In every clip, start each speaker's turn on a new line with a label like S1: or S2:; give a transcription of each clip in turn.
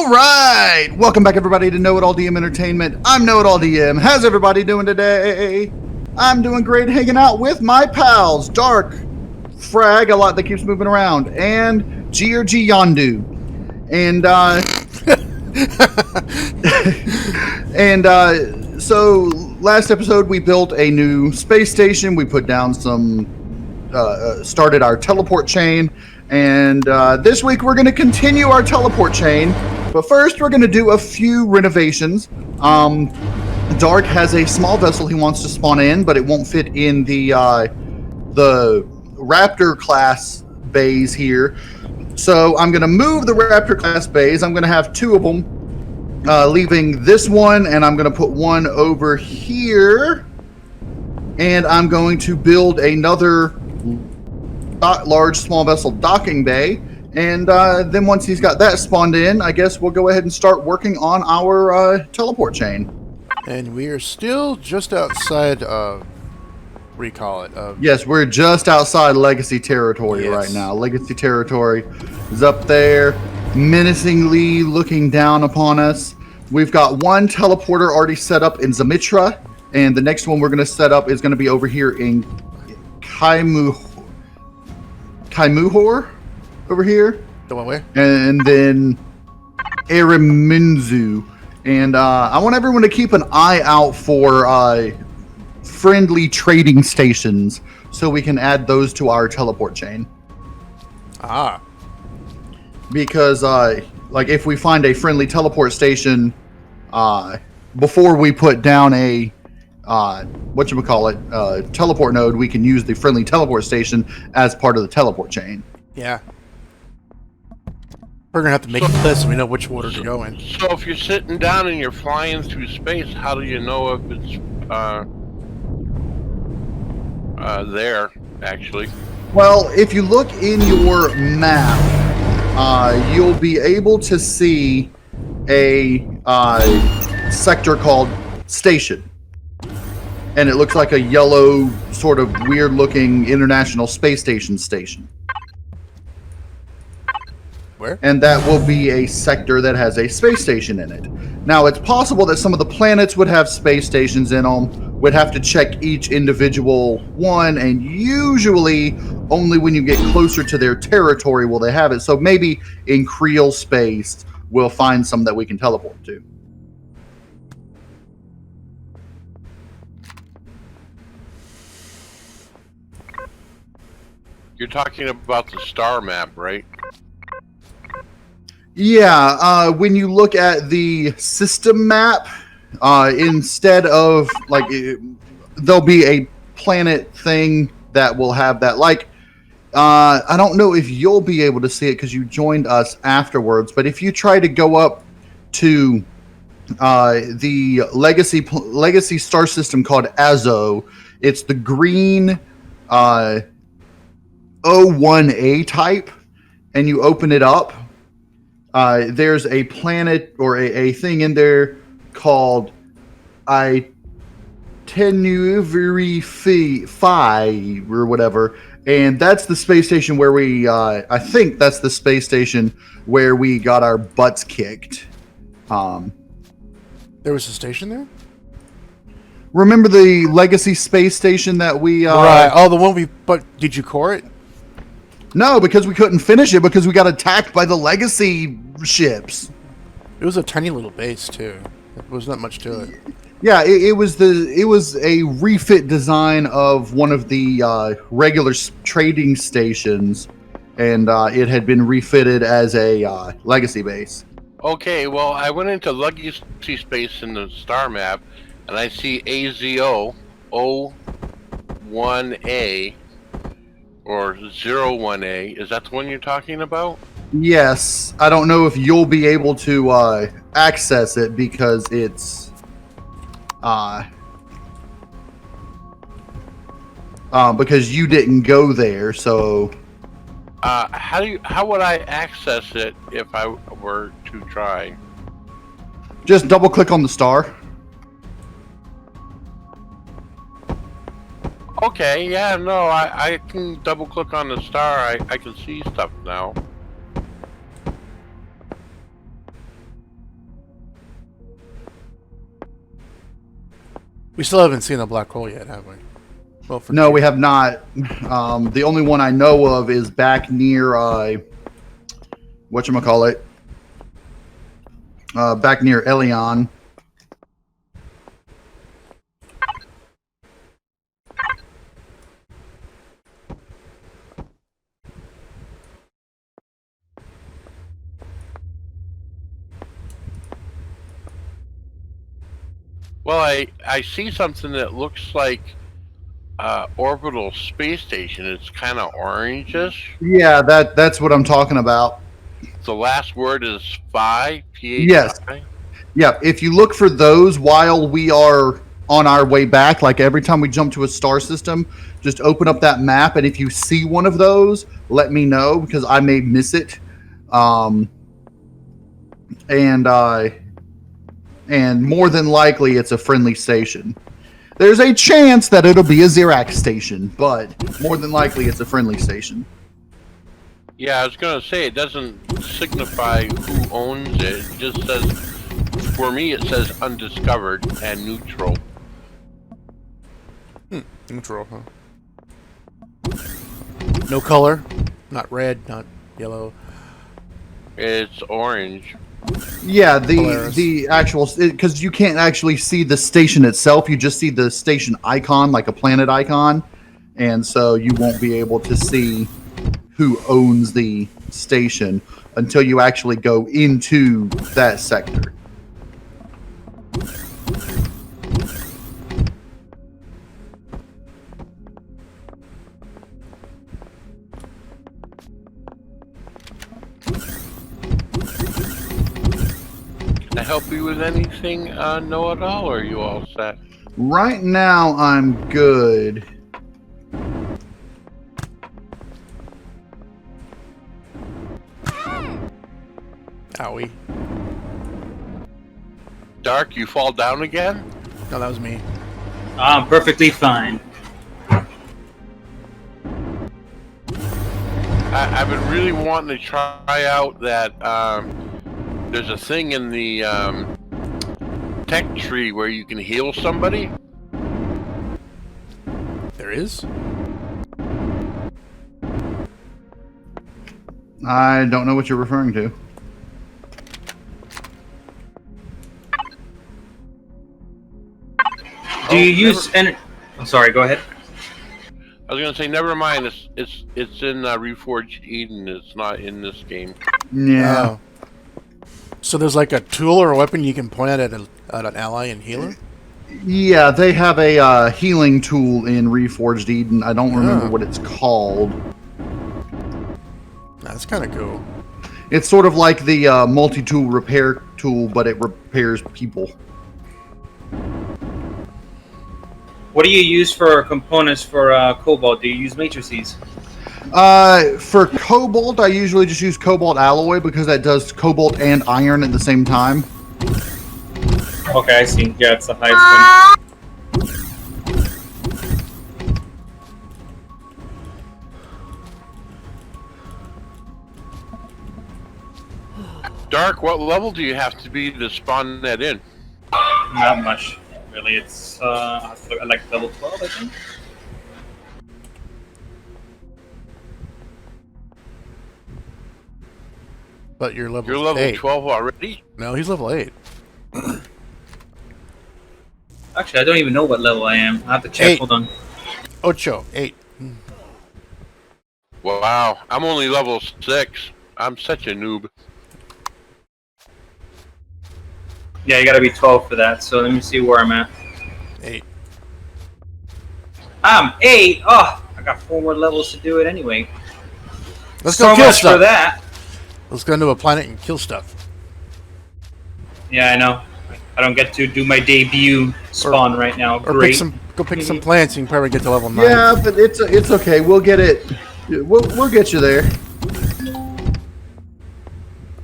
S1: All right, welcome back everybody to Know It All DM Entertainment. I'm Know It All DM. How's everybody doing today? I'm doing great, hanging out with my pals, Dark, Frag, a lot that keeps moving around, and G Yondu. So last episode we built a new space station. We put down some, started our teleport chain. And this week we're going to continue our teleport chain, but first we're going to do a few renovations. Dark has a small vessel he wants to spawn in, but it won't fit in the Raptor class bays here. So I'm going to move the Raptor class bays. I'm going to have two of them, leaving this one, and I'm going to put one over here. And I'm going to build another large small vessel docking bay, and then once he's got that spawned in, I guess we'll go ahead and start working on our teleport chain.
S2: And we are still just outside
S1: yes, we're just outside Legacy territory right now. Legacy territory is up there, menacingly looking down upon us. We've got one teleporter already set up in Zamitra, and the next one we're going to set up is going to be over here in Kaimuhor over here.
S2: The one way?
S1: And then Ariminzu. And I want everyone to keep an eye out for friendly trading stations so we can add those to our teleport chain.
S2: Ah.
S1: Because like if we find a friendly teleport station before we put down a teleport node, we can use the friendly teleport station as part of the teleport chain.
S2: Yeah. We're gonna have to make a list so we know which order to go in.
S3: So if you're sitting down and you're flying through space, how do you know if it's there, actually?
S1: Well, if you look in your map, you'll be able to see a sector called Station. And it looks like a yellow, sort of weird-looking International Space Station.
S2: Where?
S1: And that will be a sector that has a space station in it. Now, it's possible that some of the planets would have space stations in them. We'd have to check each individual one, and usually only when you get closer to their territory will they have it. So maybe in Creel space, we'll find some that we can teleport to.
S3: You're talking about the star map, right?
S1: Yeah, when you look at the system map, instead of, like, there'll be a planet thing that will have that. Like, I don't know if you'll be able to see it because you joined us afterwards, but if you try to go up to the legacy star system called Azo, it's the green O1A type, and you open it up, there's a planet or a thing in there called Itenuveri or whatever, and that's the space station where we, I think that's the space station where we got our butts kicked.
S2: There was a station there?
S1: Remember the Legacy space station that we...
S2: right, oh, the one we... But did you core it?
S1: No, because we couldn't finish it because we got attacked by the Legacy ships.
S2: It was a tiny little base too. There was not much to it.
S1: Yeah, it was a refit design of one of the regular trading stations, and it had been refitted as a Legacy base.
S3: Okay, well, I went into Legacy space in the star map, and I see AZO O1A or 01A. Is that the one you're talking about?
S1: Yes. I don't know if you'll be able to access it because it's because you didn't go there, so
S3: how would I access it if I were to try?
S1: Just double click on the star.
S3: Okay, yeah, no, I can double click on the star. I can see stuff now.
S2: We still haven't seen a black hole yet, have we? Well, for
S1: No, we have not. The only one I know of is back near whatchamacallit? Back near Elion.
S3: Well, I see something that looks like orbital space station. It's kind of orangish.
S1: Yeah, that's what I'm talking about.
S3: The last word is phi. P-H-I.
S1: Yes. Yeah, if you look for those while we are on our way back, like every time we jump to a star system, just open up that map, and if you see one of those, let me know, because I may miss it. And more than likely, it's a friendly station. There's a chance that it'll be a Xerax station, but more than likely, it's a friendly station.
S3: Yeah, I was gonna say it doesn't signify who owns it. It just says, for me, it says undiscovered and neutral.
S2: Neutral, huh? No color, not red, not yellow.
S3: It's orange.
S1: Yeah,
S2: Polaris.
S1: the actual, because you can't actually see the station itself. You just see the station icon, like a planet icon, and so you won't be able to see who owns the station until you actually go into that sector.
S3: Can I help you with anything, know-it-all, or are you all set?
S1: Right now, I'm good.
S2: Owie.
S3: Dark, you fall down again?
S2: No, that was me.
S4: I'm perfectly fine.
S3: I've been really wanting to try out that, there's a thing in the, tech tree where you can heal somebody.
S2: There is?
S1: I don't know what you're referring to.
S4: Do you use energy? I'm sorry. Go ahead.
S3: I was gonna say, never mind. It's in Reforged Eden. It's not in this game.
S1: Yeah.
S2: Oh. So there's like a tool or a weapon you can point at an ally and heal her?
S1: Yeah, they have a healing tool in Reforged Eden. I don't remember what it's called.
S2: That's kind of cool.
S1: It's sort of like the multi-tool repair tool, but it repairs people.
S4: What do you use for components for Cobalt? Do you use matrices?
S1: For Cobalt, I usually just use Cobalt Alloy because that does Cobalt and Iron at the same time.
S4: Okay, I see. Yeah, it's the highest
S3: Dark, what level do you have to be to spawn that in?
S4: one. Not much, really. It's like level 12, I think.
S2: But you're level
S3: You're level
S2: 8.
S3: 12 already?
S2: No, he's level 8.
S4: Actually, I don't even know what level I am. I have to check.
S2: 8.
S4: Hold on.
S2: Ocho, 8.
S3: Wow, I'm only level 6. I'm such a noob.
S4: Yeah, you gotta be 12 for that. So let me see where I'm at.
S2: 8.
S4: I'm 8. Oh, I got 4 more levels to do it anyway.
S2: Let's
S4: so
S2: go kill
S4: much for
S2: stuff.
S4: that.
S2: Let's go into a planet and kill stuff.
S4: Yeah, I know. I don't get to do my debut spawn right now.
S2: Or
S4: Great.
S2: go pick some plants and you can probably get to level 9.
S1: Yeah, but it's okay. We'll get it. We'll get you there.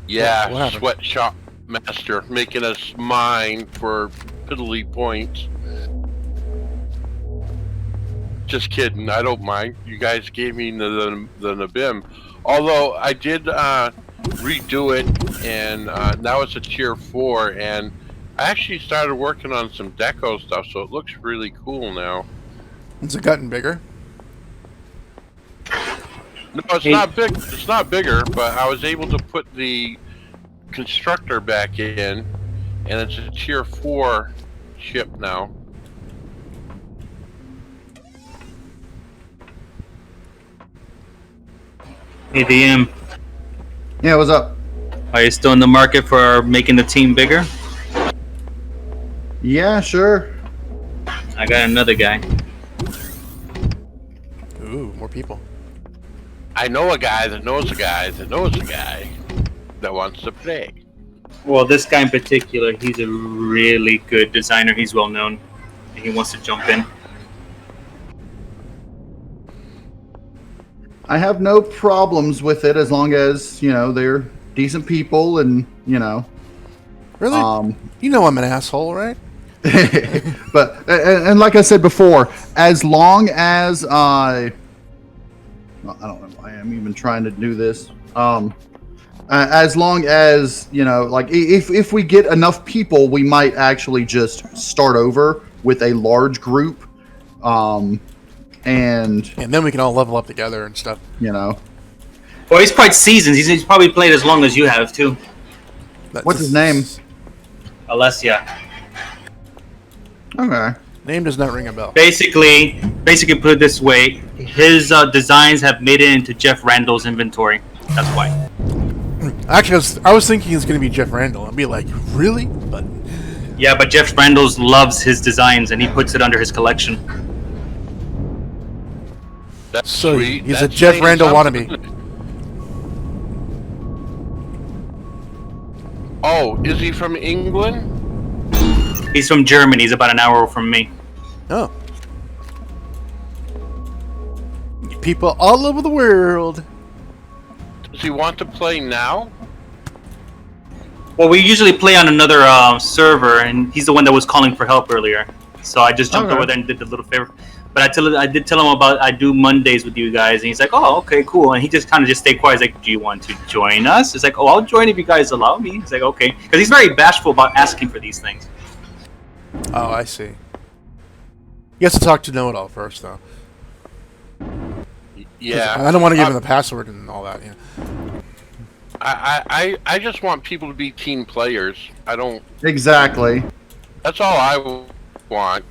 S3: Yeah,
S2: What happened?
S3: sweatshop master making us mine for piddly points. Just kidding, I don't mind. You guys gave me the Nabim. Although I did redo it, and now it's a tier 4, and I actually started working on some deco stuff, so it looks really cool now.
S2: Has it gotten bigger?
S3: No, it's not big. It's not bigger, but I was able to put the constructor back in, and it's a tier 4 ship now.
S4: Hey, DM.
S1: Yeah, what's up?
S4: Are you still in the market for making the team bigger?
S1: Yeah, sure.
S4: I got another guy.
S2: Ooh, more people.
S3: I know a guy that knows a guy that knows a guy that wants to play.
S4: Well, this guy in particular, he's a really good designer. He's well known. And he wants to jump in.
S1: I have no problems with it as long as, you know, they're decent people and, you know.
S2: Really? You know I'm an asshole, right?
S1: But, and like I said before, as long as I don't know why I'm even trying to do this. As long as, you know, like if we get enough people, we might actually just start over with a large group. And
S2: then we can all level up together and stuff.
S1: You know.
S4: Well, he's quite seasoned. He's probably played as long as you have, too.
S1: What's his name?
S4: Alessia.
S1: Okay.
S2: Name does not ring a bell.
S4: Basically put it this way, his designs have made it into Jeff Randall's inventory. That's why.
S2: Actually, I was thinking it's going to be Jeff Randall. I'd be like, really? But
S4: yeah, but Jeff Randall's loves his designs, and he puts it under his collection.
S3: That's
S2: so
S3: sweet.
S2: He's
S3: That's
S2: a Jeff Randall
S3: something.
S2: wannabe.
S3: Oh, is he from England?
S4: He's from Germany. He's about an hour from me.
S2: Oh. People all over the world.
S3: Does he want to play now?
S4: Well, we usually play on another server, and he's the one that was calling for help earlier. So I just jumped over there and did the little favor. But I did tell him I do Mondays with you guys, and he's like, "Oh, okay, cool." And he just kind of stayed quiet. He's like, "Do you want to join us?" It's like, "Oh, I'll join if you guys allow me." He's like, "Okay," because he's very bashful about asking for these things.
S2: Oh, I see. He has to talk to Know-It-All first, though.
S3: Yeah.
S2: I don't want to give him the password and all that. Yeah.
S3: I just want people to be team players. I don't.
S1: Exactly.
S3: That's all I want.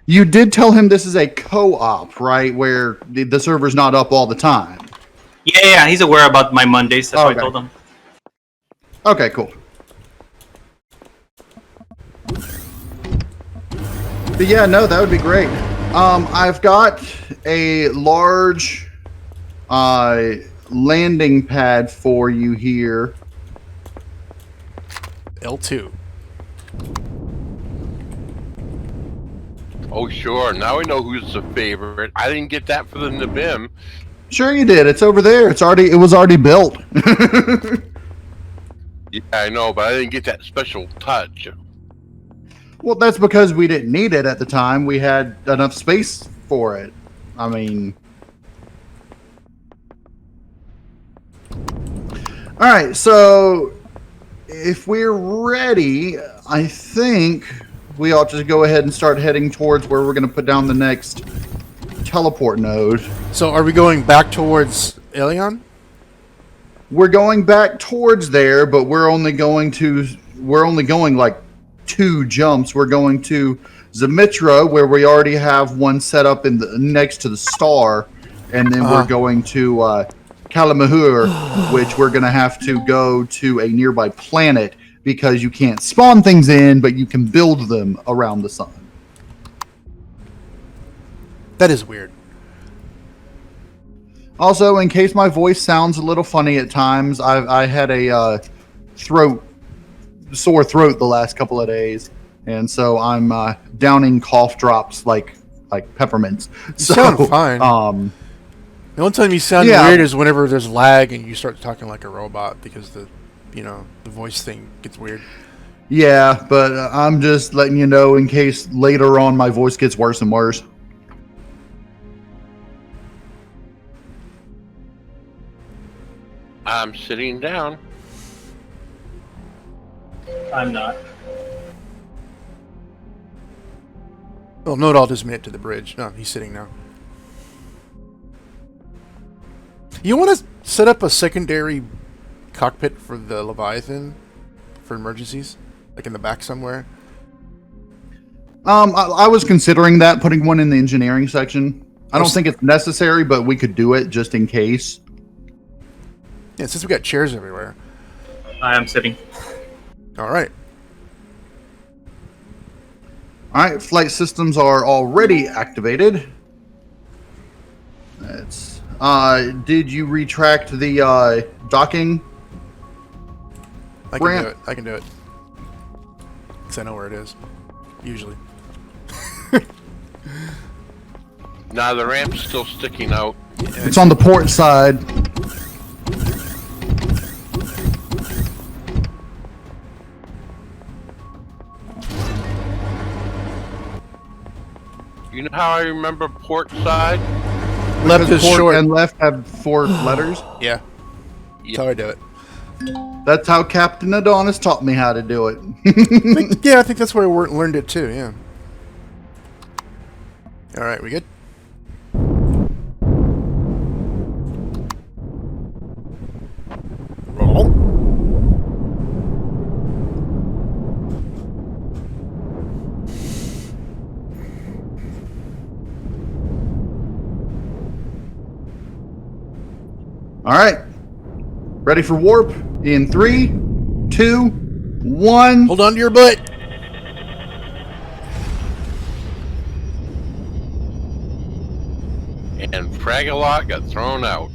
S1: You did tell him this is a co-op, right? Where the server's not up all the time.
S4: Yeah, he's aware about my Mondays. That's what I told him.
S1: Okay, cool. But yeah, no, that would be great. I've got a large landing pad for you here.
S2: L2.
S3: Oh, sure. Now we know who's the favorite. I didn't get that for the NVMe.
S1: Sure you did. It's over there. It was already built.
S3: Yeah, I know, but I didn't get that special touch.
S1: Well, that's because we didn't need it at the time. We had enough space for it. I mean... Alright, so... if we're ready, I think we ought to go ahead and start heading towards where we're going to put down the next teleport node.
S2: So are we going back towards Ilion?
S1: We're going back towards there, but we're only going like 2 jumps. We're going to Zemitra, where we already have one set up next to the star, and then we're going to Kalamahur, which we're going to have to go to a nearby planet because you can't spawn things in, but you can build them around the sun.
S2: That is weird.
S1: Also, in case my voice sounds a little funny at times, I had a sore throat the last couple of days, and so I'm downing cough drops like peppermints.
S2: You sound fine. The only time you sound weird is whenever there's lag and you start talking like a robot because the voice thing gets weird.
S1: Yeah, but I'm just letting you know in case later on my voice gets worse and worse.
S3: I'm sitting down.
S4: I'm not.
S2: Well, Nodal just made it to the bridge. No, he's sitting now. You want to set up a secondary cockpit for the Leviathan for emergencies, like in the back somewhere?
S1: I was considering that, putting one in the engineering section. I don't think it's necessary, but we could do it just in case.
S2: Yeah, since we got chairs everywhere.
S4: I am sitting.
S2: All right.
S1: All right, flight systems are already activated. That's. Did you retract the docking?
S2: I can
S1: ramp?
S2: do it. I can do it. Because I know where it is. Usually.
S3: Nah, the ramp's still sticking out.
S1: It's on the port side.
S3: You know how I remember port side?
S2: Left
S1: Because
S2: is
S1: port
S2: short.
S1: and left have 4 letters.
S2: Yeah. That's how I do it.
S1: That's how Captain Adonis taught me how to do it.
S2: Yeah, I think that's where I learned it too, yeah. All right, we good? Roll.
S1: All right. Ready for warp in 3, 2, 1.
S2: Hold on to your butt.
S3: And Fragalot got thrown out.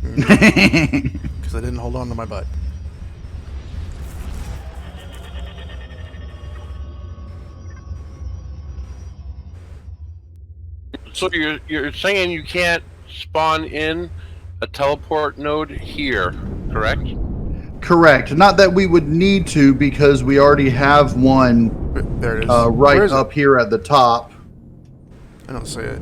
S2: Because I didn't hold on to my butt.
S3: So you're saying you can't spawn in a teleport node here, correct?
S1: Correct. Not that we would need to, because we already have one
S2: There it is.
S1: right
S2: Where is it?
S1: up here at the top.
S2: I don't see it.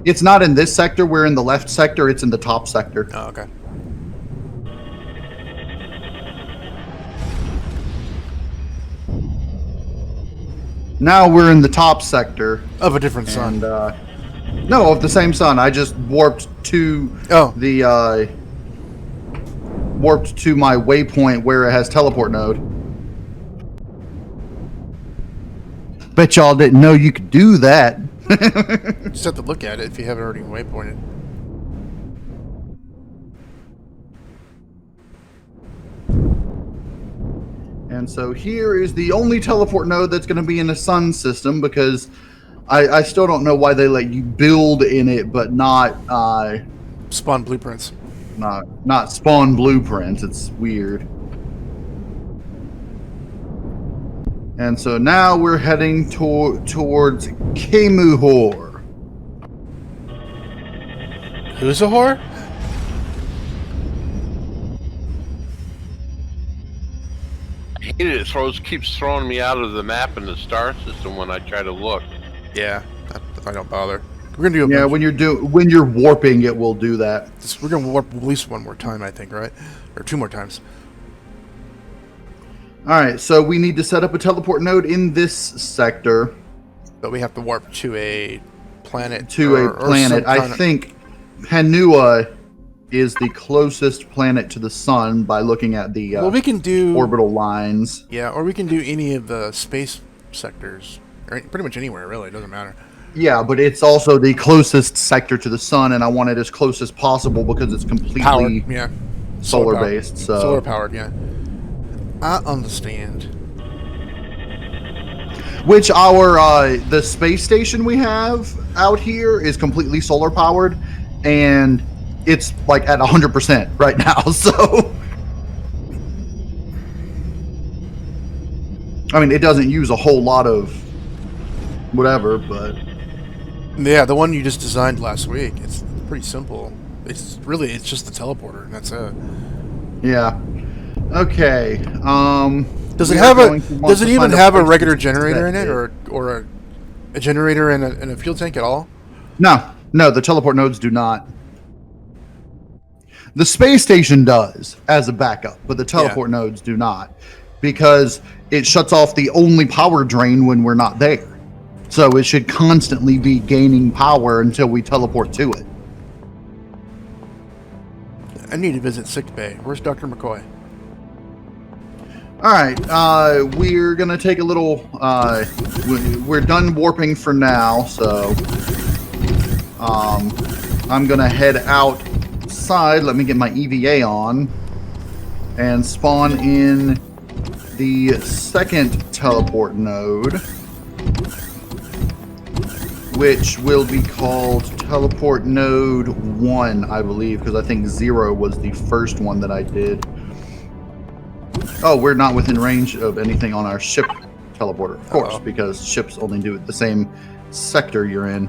S1: It's not in this sector. We're in the left sector. It's in the top sector.
S2: Oh, okay.
S1: Now we're in the top sector.
S2: Of a different sun.
S1: And, no, of the same sun. I just warped to the warped to my waypoint where it has teleport node. Bet y'all didn't know you could do that.
S2: Just have to look at it if you haven't already waypointed.
S1: And so here is the only teleport node that's going to be in the sun system, because I still don't know why they let you build in it, but not
S2: Spawn blueprints.
S1: not spawn blueprints. It's weird. And so now we're heading towards Kemuhor.
S2: Who's a whore?
S3: I hate it. It keeps throwing me out of the map in the star system when I try to look.
S2: Yeah, I don't bother. We're gonna do
S1: Yeah, when you're warping, it will do that.
S2: we're gonna warp at least one more time, I think, right? Or 2 more times.
S1: All right, so we need to set up a teleport node in this sector
S2: But we have to warp to a planet.
S1: to a planet. I think Panua is the closest planet to the sun by looking at the
S2: Well, we can do
S1: orbital lines.
S2: Yeah, or we can do any of the space sectors, or pretty much anywhere. Really, it doesn't matter.
S1: Yeah, but it's also the closest sector to the sun, and I want it as close as possible because it's completely
S2: Powered, yeah.
S1: solar
S2: powered.
S1: based. So
S2: Solar powered, yeah. I understand.
S1: which our the space station we have out here is completely solar powered, and it's like at 100% right now. So I mean, it doesn't use a whole lot of whatever, but
S2: Yeah, the one you just designed last week. It's pretty simple. It's just the teleporter, and that's it.
S1: yeah. Okay.
S2: Does
S1: we
S2: it
S1: are
S2: have a?
S1: going to want
S2: Does it
S1: to
S2: even
S1: find
S2: have a
S1: place
S2: regular
S1: to
S2: generator in
S1: set
S2: it, or a generator and a fuel tank at all?
S1: No, the teleport nodes do not. The space station does as a backup, but the teleport nodes do not, because it shuts off the only power drain when we're not there. So it should constantly be gaining power until we teleport to it.
S2: I need to visit sickbay. Where's Dr. McCoy?
S1: All right, we're gonna take a little. We're done warping for now, so I'm gonna head outside. Let me get my EVA on and spawn in the second teleport node, which will be called Teleport Node 1, I believe, because I think 0 was the first one that I did. Oh, we're not within range of anything on our ship teleporter, of course, because ships only do the same sector you're in.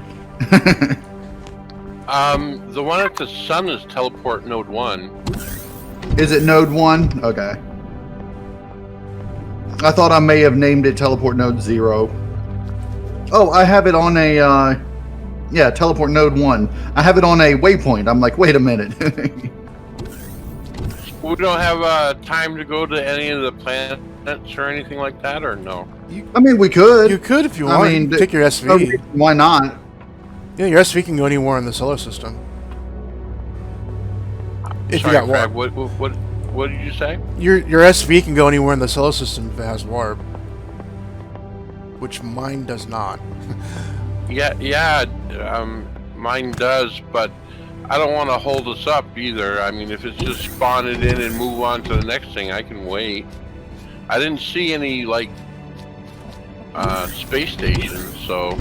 S3: The one at the sun is Teleport Node 1.
S1: Is it Node 1? Okay. I thought I may have named it Teleport Node 0. Oh, I have it on a, yeah, Teleport Node 1. I have it on a waypoint. I'm like, wait a minute.
S3: We don't have time to go to any of the planets or anything like that, or no?
S1: I mean, we could.
S2: You could if you want.
S1: I mean,
S2: take your SV.
S1: Why not?
S2: Yeah, your SV can go anywhere in the solar system. If
S3: Sorry,
S2: you got
S3: Crab,
S2: warp.
S3: what did you say?
S2: Your SV can go anywhere in the solar system if it has warp. Which mine does not.
S3: Yeah, mine does, but I don't want to hold us up either. I mean, if it's just spawn it in and move on to the next thing, I can wait. I didn't see any, like, space stations, so...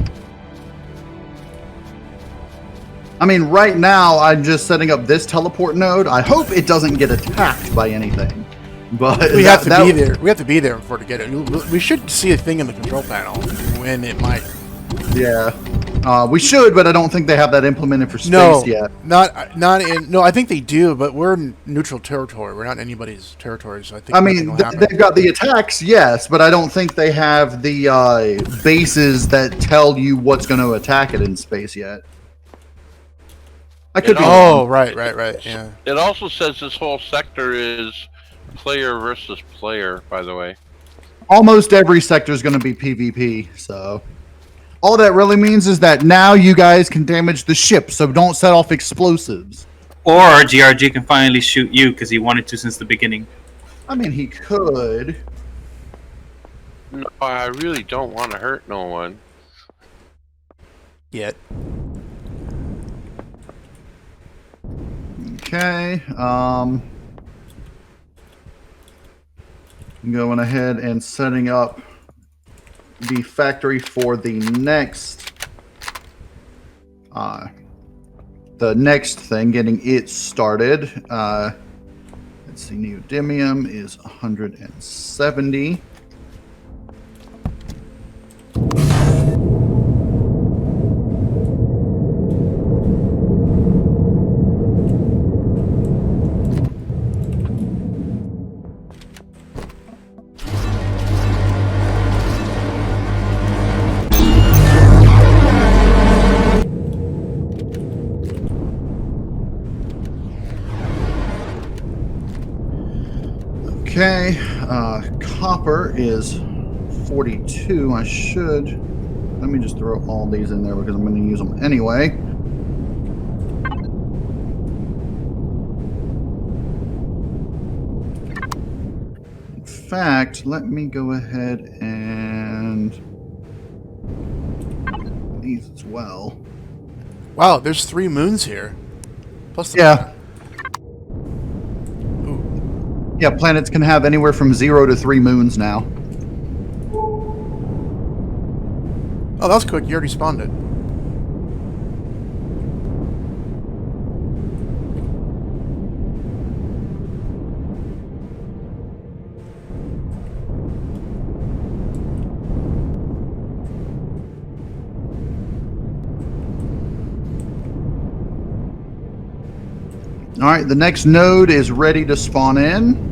S1: I mean, right now, I'm just setting up this teleport node. I hope it doesn't get attacked by anything. But
S2: we have to be there. We have to be there for to get it. We should see a thing in the control panel when it might.
S1: Yeah, we should, but I don't think they have that implemented for space yet.
S2: Not in. No, I think they do, but we're in neutral territory. We're not in anybody's territory, so I think.
S1: I mean, they've got the attacks, yes, but I don't think they have the bases that tell you what's going to attack it in space yet. I could.
S2: Right. Yeah.
S3: It also says this whole sector is player versus player, by the way.
S1: Almost every sector is going to be PvP, so all that really means is that now you guys can damage the ship, so don't set off explosives.
S4: Or GRG can finally shoot you because he wanted to since the beginning.
S1: I mean, he could.
S3: No, I really don't want to hurt no one.
S2: Yet.
S1: Okay, I'm going ahead and setting up the factory for the next thing, getting it started. Let's see, neodymium is 170. Okay, copper is 42. I should. Let me just throw all these in there because I'm going to use them anyway. In fact, let me go ahead and these as well.
S2: Wow, there's 3 moons here. Plus the
S1: Yeah. Yeah, planets can have anywhere from 0 to 3 moons now.
S2: Oh, that was quick. You already spawned it.
S1: All right, the next node is ready to spawn in.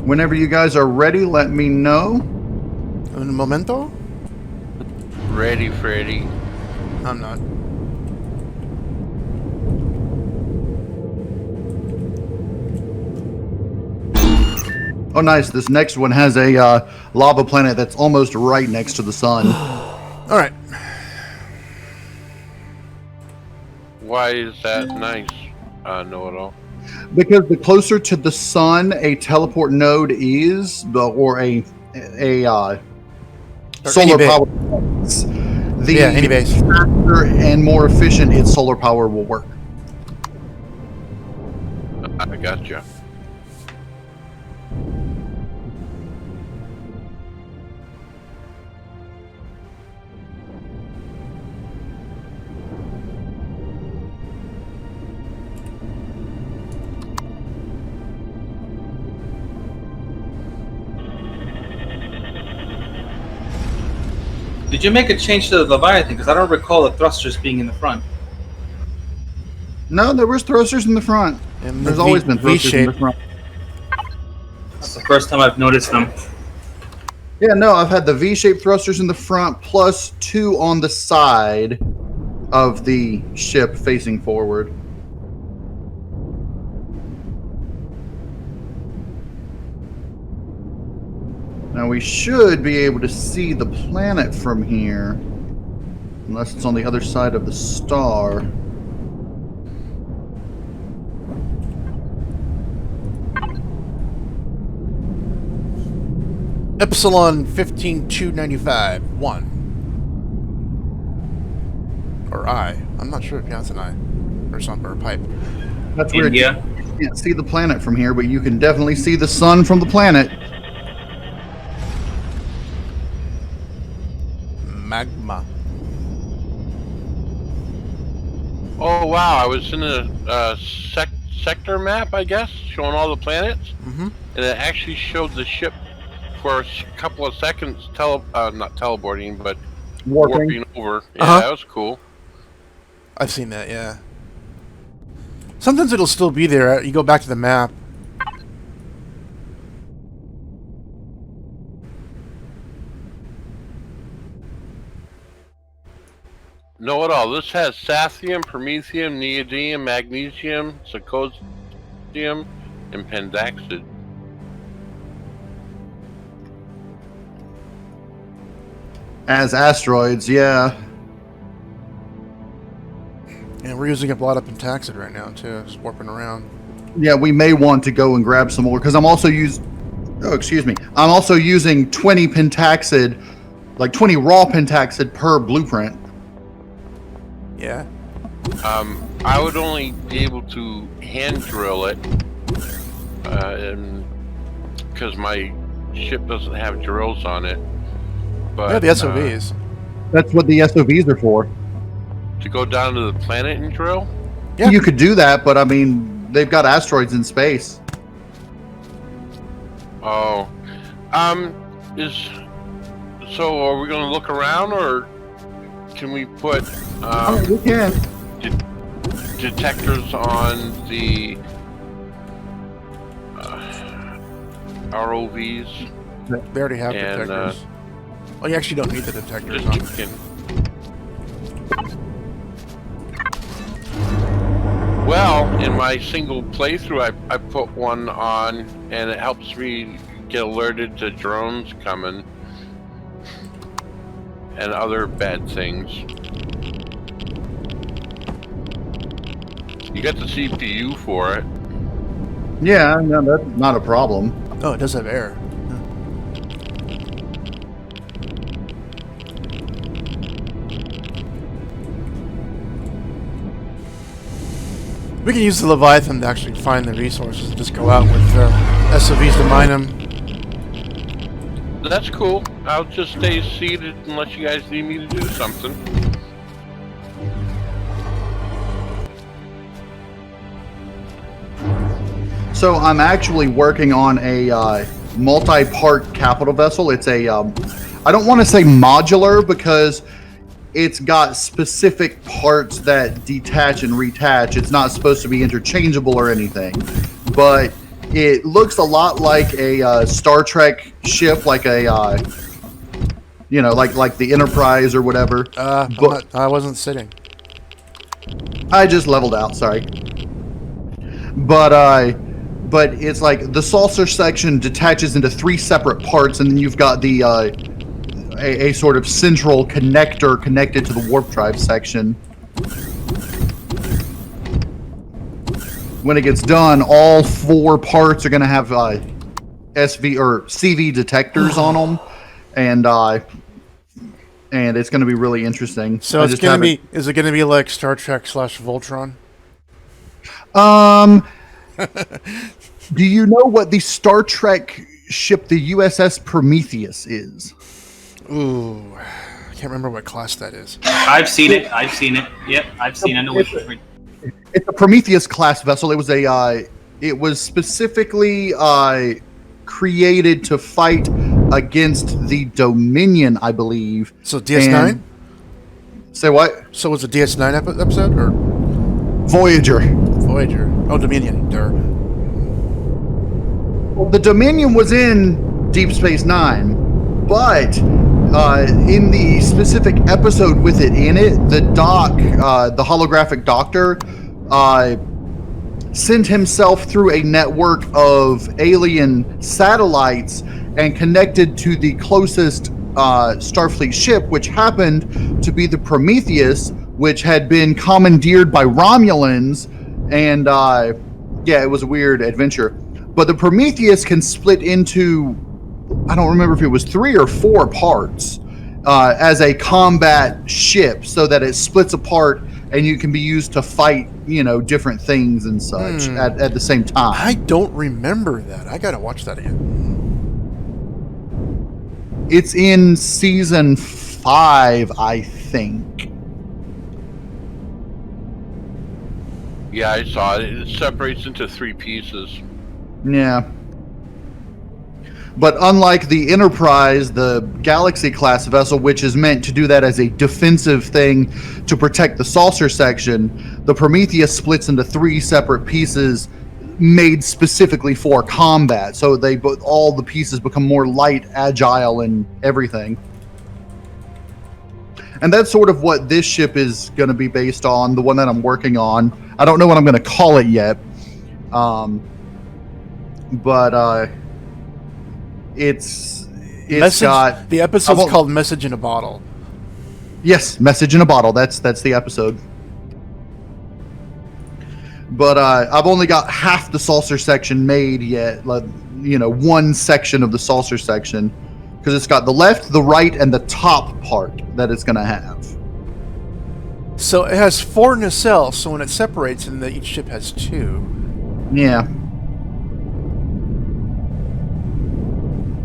S1: Whenever you guys are ready, let me know.
S2: Un momento?
S3: Ready, Freddy.
S2: I'm not.
S1: Oh, nice. This next one has a lava planet that's almost right next to the sun.
S2: All right.
S3: Why is that nice? Know-it-all.
S1: Because the closer to the sun a teleport node is, or a solar power,
S2: any base,
S1: faster and more efficient its solar power will work.
S3: I gotcha.
S4: Did you make a change to the Leviathan? Because I don't recall the thrusters being in the front.
S1: No, there was thrusters in the front.
S2: And
S1: There's always been thrusters in the front.
S4: That's the first time I've noticed them.
S1: Yeah, no, I've had the V-shaped thrusters in the front plus 2 on the side of the ship facing forward. Now we should be able to see the planet from here, unless it's on the other side of the star.
S2: Epsilon 15295 1. Or I. I'm not sure if that's an I or something, or a pipe.
S1: That's weird.
S4: Yeah.
S1: You can't see the planet from here, but you can definitely see the sun from the planet.
S2: Magma.
S3: Oh wow! I was in a sector map, I guess, showing all the planets, and it actually showed the ship for a couple of seconds. Not teleporting, but warping over. Yeah, that was cool.
S2: I've seen that. Yeah. Sometimes it'll still be there. You go back to the map.
S3: Know-it-all. This has Sathium, Promethium, Neodymium, Magnesium, Zirconium, and Pendaxid.
S1: As asteroids, yeah.
S2: And we're using up a lot of Pentaxid right now too, just warping around.
S1: Yeah, we may want to go and grab some more because I'm also I'm also using 20 Pentaxid, like 20 raw Pentaxid per blueprint.
S2: Yeah.
S3: I would only be able to hand drill it, because my ship doesn't have drills on it. But
S2: Yeah, the SOVs.
S1: That's what the SOVs are for.
S3: To go down to the planet and drill?
S2: Yeah.
S1: You could do that, but I mean, they've got asteroids in space.
S3: Oh, so are we going to look around, or can we put
S1: We can.
S3: detectors on the ROVs?
S2: They already have
S3: And,
S2: detectors. Oh, you actually don't need the detectors
S3: Just
S2: on.
S3: checking. Well, in my single playthrough, I put one on, and it helps me get alerted to drones coming and other bad things. You got the CPU for it.
S1: Yeah, no, that's not a problem.
S2: Oh, it does have air. We can use the Leviathan to actually find the resources and just go out with SOVs to mine them.
S3: That's cool. I'll just stay seated unless you guys need me to do something.
S1: So I'm actually working on a multi-part capital vessel. It's a, I don't want to say modular because it's got specific parts that detach and retach. It's not supposed to be interchangeable or anything, but it looks a lot like a Star Trek ship, like a, you know, like the Enterprise or whatever.
S2: I wasn't sitting.
S1: I just leveled out, sorry. But but it's like the saucer section detaches into 3 separate parts, and then you've got the a sort of central connector connected to the warp drive section. When it gets done, all 4 parts are going to have SV or CV detectors on them, and it's going to be really interesting.
S2: So it's going to be. Is it going to be like Star Trek / Voltron?
S1: Do you know what the Star Trek ship, the USS Prometheus, is?
S2: Ooh, I can't remember what class that is.
S4: I've seen it. Yep, I've seen it. I know what
S1: it's a Prometheus class vessel. It was it was specifically created to fight against the Dominion, I believe.
S2: So DS9?
S1: Say what?
S2: So was it DS9 episode or
S1: Voyager?
S2: Voyager. Oh, Dominion.
S1: Well, the Dominion was in Deep Space Nine, but in the specific episode with it in it, the the holographic doctor, sent himself through a network of alien satellites and connected to the closest Starfleet ship, which happened to be the Prometheus, which had been commandeered by Romulans. And yeah, it was a weird adventure. But the Prometheus can split into, I don't remember if it was 3 or 4 parts as a combat ship, so that it splits apart and you can be used to fight, different things and such at the same time.
S2: I don't remember that. I gotta watch that again.
S1: It's in season 5, I think.
S3: Yeah, I saw it. It separates into 3 pieces.
S1: Yeah. But unlike the Enterprise, the Galaxy class vessel, which is meant to do that as a defensive thing to protect the saucer section, the Prometheus splits into 3 separate pieces made specifically for combat. So all the pieces become more light, agile, and everything. And that's sort of what this ship is going to be based on, the one that I'm working on. I don't know what I'm going to call it yet. But it's got...
S2: The episode's called Message in a Bottle.
S1: Yes, Message in a Bottle. That's the episode. But I've only got half the saucer section made yet. One section of the saucer section. Because it's got the left, the right, and the top part that it's going to have.
S2: So it has 4 nacelles, so when it separates, and each ship has 2.
S1: Yeah.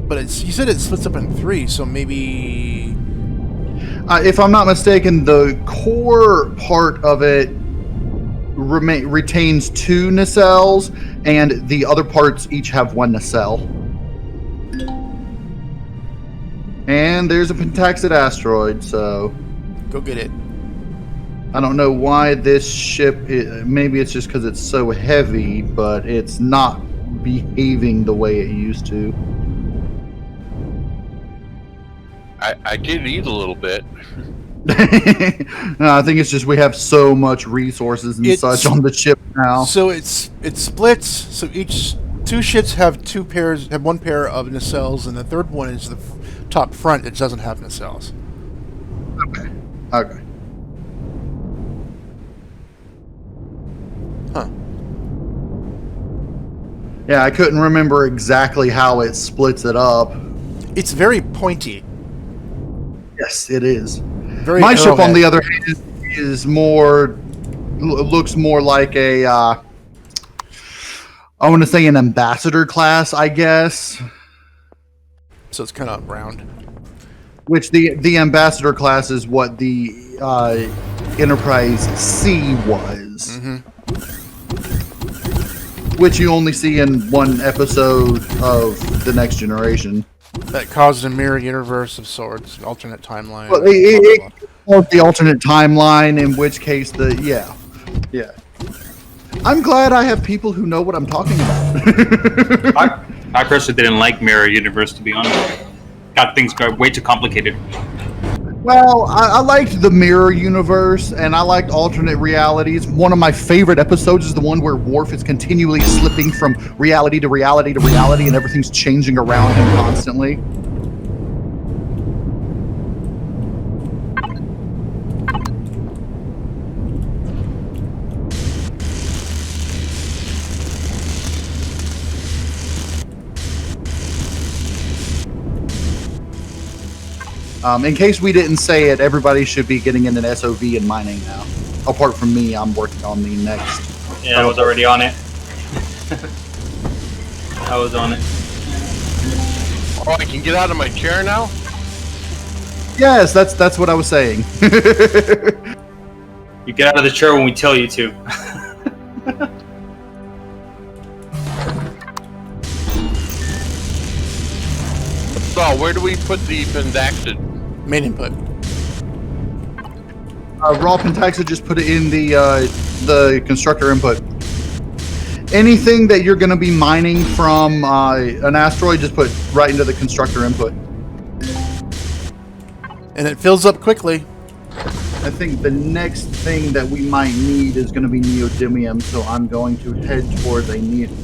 S2: But you said it splits up in 3, so maybe...
S1: if I'm not mistaken, the core part of it retains 2 nacelles, and the other parts each have 1 nacelle. And there's a Pentaxid asteroid, so...
S2: Go get it.
S1: I don't know why this ship... maybe it's just because it's so heavy, but it's not behaving the way it used to.
S3: I did eat a little bit.
S1: No, I think it's just we have so much resources and such on the ship now.
S2: So it splits. So each 2 ships have 1 pair of nacelles, and the third one is the top front. It doesn't have nacelles.
S1: Okay.
S2: Huh.
S1: Yeah, I couldn't remember exactly how it splits it up.
S2: It's very pointy.
S1: Yes, it is.
S2: Very
S1: My ship, on the other hand, looks more like a, I want to say an ambassador class, I guess.
S2: So it's kind of round.
S1: Which the ambassador class is what the Enterprise C was.
S2: Mm-hmm.
S1: Which you only see in 1 episode of The Next Generation.
S2: That caused a mirror universe of sorts, alternate timeline.
S1: Well, it's the alternate timeline, in which case yeah. I'm glad I have people who know what I'm talking about.
S4: I personally didn't like Mirror Universe, to be honest. Got things way too complicated.
S1: Well, I liked the mirror universe, and I liked alternate realities. One of my favorite episodes is the one where Worf is continually slipping from reality to reality to reality, and everything's changing around him constantly. In case we didn't say it, everybody should be getting in an SOV and mining now. Apart from me, I'm working on the next.
S4: Yeah, I was already on it. I was on it.
S3: Oh, I can get out of my chair now?
S1: Yes, that's what I was saying.
S4: You get out of the chair when we tell you to.
S3: So, where do we put the Pendaxid?
S2: Main input.
S1: Raw Pentaxa, just put it in the constructor input. Anything that you're going to be mining from an asteroid, just put right into the constructor input.
S2: And it fills up quickly.
S1: I think the next thing that we might need is going to be neodymium, so I'm going to head towards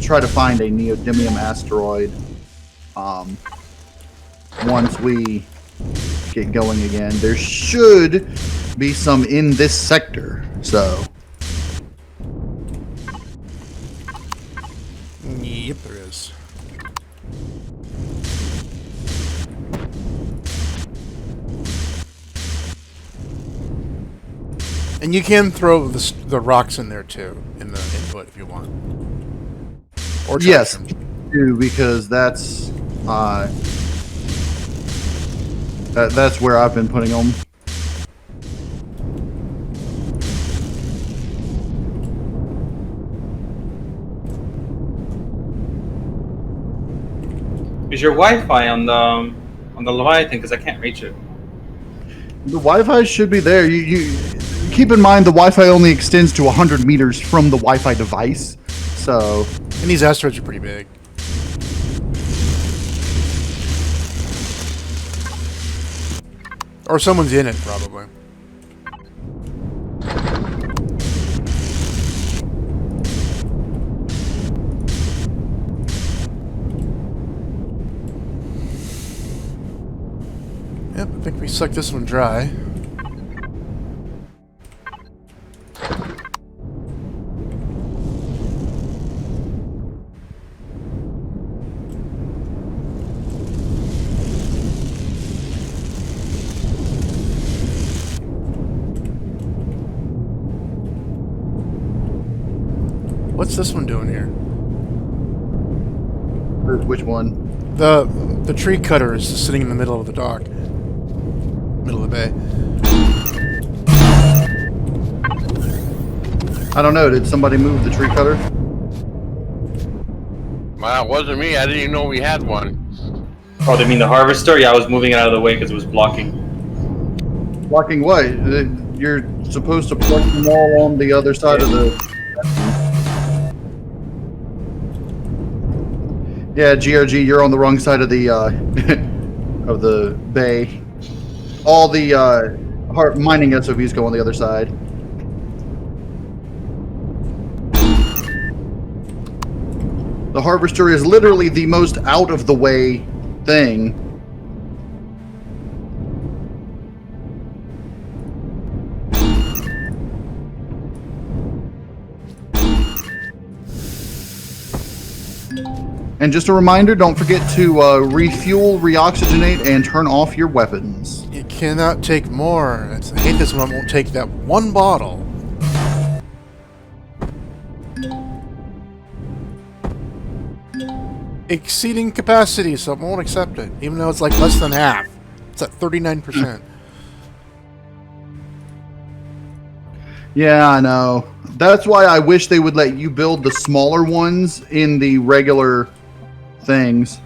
S1: try to find a neodymium asteroid. Once we get going again, there should be some in this sector. So.
S2: Yep, there is. And you can throw the rocks in there too, in the input if you want. Or
S1: yes,
S2: them.
S1: too, because that's where I've been putting them.
S4: Is your Wi-Fi on the Leviathan? Because I can't reach it.
S1: The Wi-Fi should be there. You keep in mind the Wi-Fi only extends to 100 meters from the Wi-Fi device, so.
S2: And these asteroids are pretty big. Or someone's in it, probably. Yep, I think we sucked this one dry. What's this one doing here?
S1: Which one?
S2: The tree cutter is just sitting in the middle of the dock. Middle of the bay.
S1: I don't know. Did somebody move the tree cutter?
S3: Well, it wasn't me. I didn't even know we had one.
S4: Oh, they mean the harvester? Yeah, I was moving it out of the way because it was blocking.
S1: Blocking what? You're supposed to plug them all on the other side of the. Yeah, GRG, you're on the wrong side of the of the bay. All the mining SOVs go on the other side. The harvester is literally the most out of the way thing. And just a reminder, don't forget to refuel, reoxygenate, and turn off your weapons.
S2: You cannot take more. I hate this one. Won't take that one bottle. Exceeding capacity, so it won't accept it. Even though it's like less than half. It's at 39%.
S1: Yeah, I know. That's why I wish they would let you build the smaller ones in the regular things.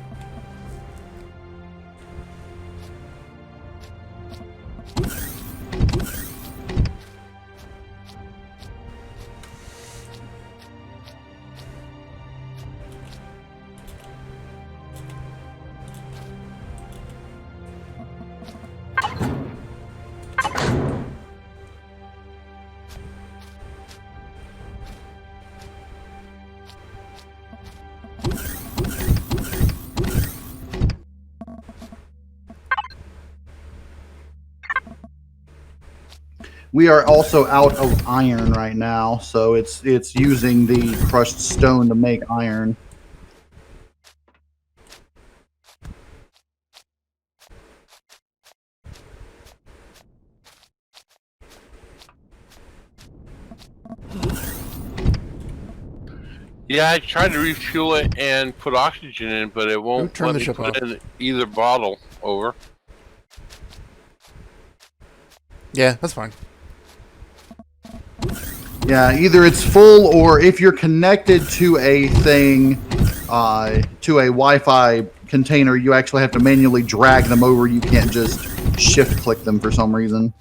S1: We are also out of iron right now, so it's using the crushed stone to make iron.
S3: Yeah, I tried to refuel it and put oxygen in, but it won't
S2: turn
S3: let
S2: the
S3: me
S2: ship
S3: put
S2: off.
S3: in either bottle. Over.
S2: Yeah, that's fine.
S1: Yeah, either it's full, or if you're connected to a thing, to a Wi-Fi container, you actually have to manually drag them over. You can't just shift click them for some reason.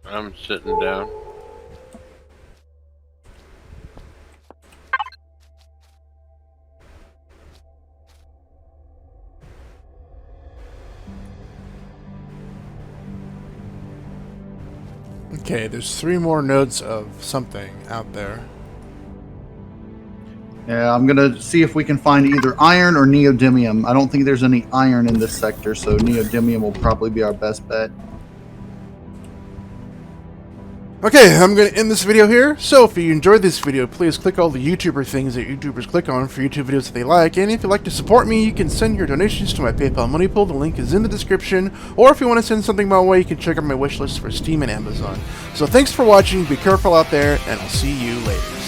S3: I'm sitting down.
S2: Okay, there's 3 more nodes of something out there.
S1: Yeah, I'm gonna see if we can find either iron or neodymium. I don't think there's any iron in this sector, so neodymium will probably be our best bet.
S2: Okay, I'm going to end this video here. So if you enjoyed this video, please click all the YouTuber things that YouTubers click on for YouTube videos that they like. And if you'd like to support me, you can send your donations to my PayPal money pool. The link is in the description. Or if you want to send something my way, you can check out my wish list for Steam and Amazon. So thanks for watching. Be careful out there, and I'll see you later.